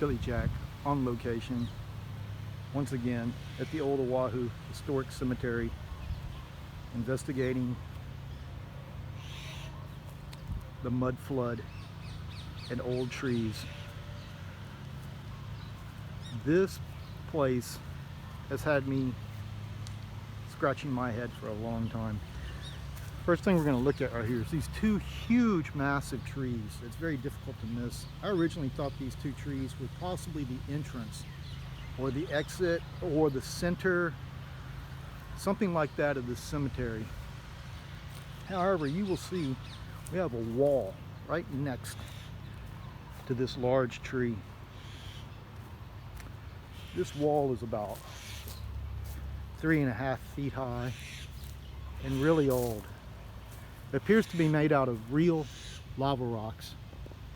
Billyjack on location once again at the old Oahu Historic Cemetery, investigating the mud flood and old trees. This place has had me scratching my head for a long time. First thing we're going to look at right here is these two huge, massive trees. It's very difficult to miss. I originally thought these two trees were possibly the entrance or the exit or the center, something like that, of this cemetery. However, you will see we have a wall right next to this large tree. This wall is about 3.5 feet high and really old. It appears to be made out of real lava rocks.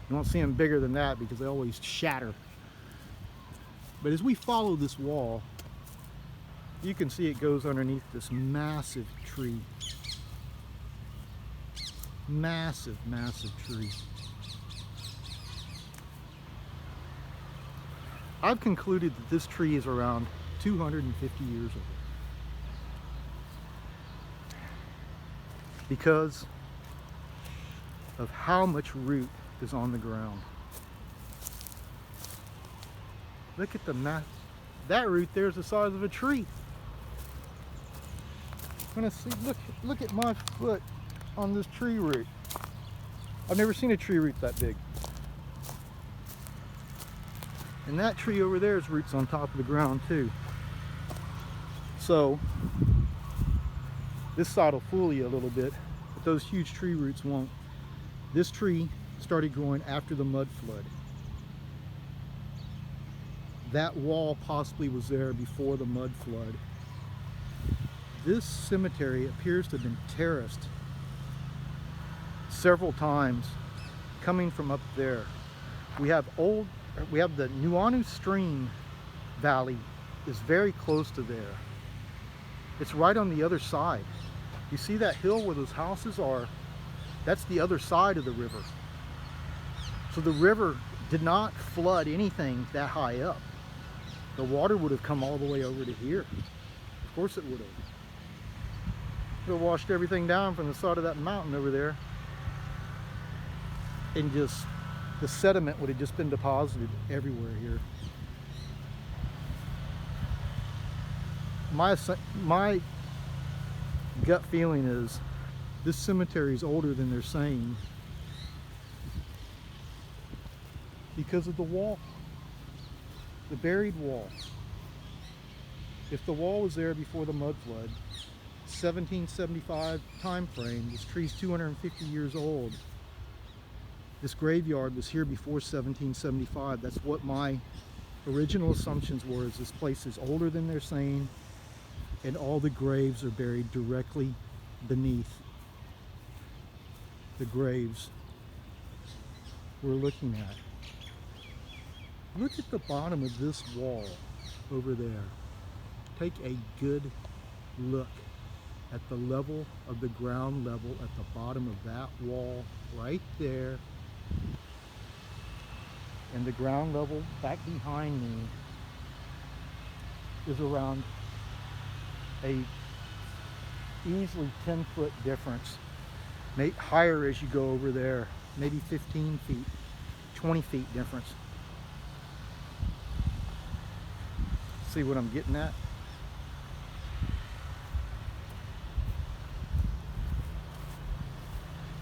You won't see them bigger than that because they always shatter. But as we follow this wall, you can see it goes underneath this massive tree. Massive, massive tree. I've concluded that this tree is around 250 years old, because of how much root is on the ground. Look at the that root there is the size of a tree. I'm gonna see, look at my foot on this tree root. I've never seen a tree root that big. And that tree over there's roots on top of the ground too. So this side will fool you a little bit, but those huge tree roots won't. This tree started growing after the mud flood. That wall possibly was there before the mud flood. This cemetery appears to have been terraced several times coming from up there. We have the Oahu stream valley is very close to there. It's right on the other side. You see that hill where those houses are? That's the other side of the river. So the river did not flood anything that high up. The water would have come all the way over to here. Of course it would have. It would have washed everything down from the side of that mountain over there. And just, the sediment would have just been deposited everywhere here. My gut feeling is this cemetery is older than they're saying because of the wall, the buried wall. If the wall was there before the mud flood, 1775 time frame, this tree's 250 years old. This graveyard was here before 1775. That's what my original assumptions were, is this place is older than they're saying, and all the graves are buried directly beneath the graves we're looking at. Look at the bottom of this wall over there. Take a good look at the level of the ground level at the bottom of that wall right there. And the ground level back behind me is around a easily 10-foot difference. Maybe higher as you go over there, maybe 15 feet, 20 feet difference. See what I'm getting at?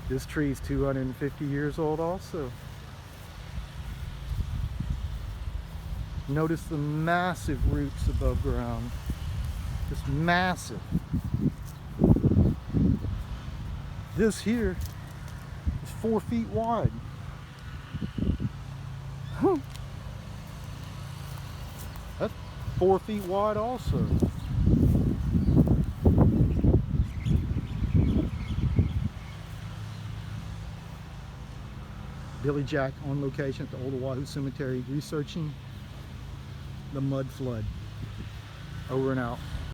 This tree is 250 years old also. Notice the massive roots above ground. Just massive. This here is 4 feet wide. That's 4 feet wide also. Billyjack on location at the old Oahu Cemetery, researching the mud flood. Over and out.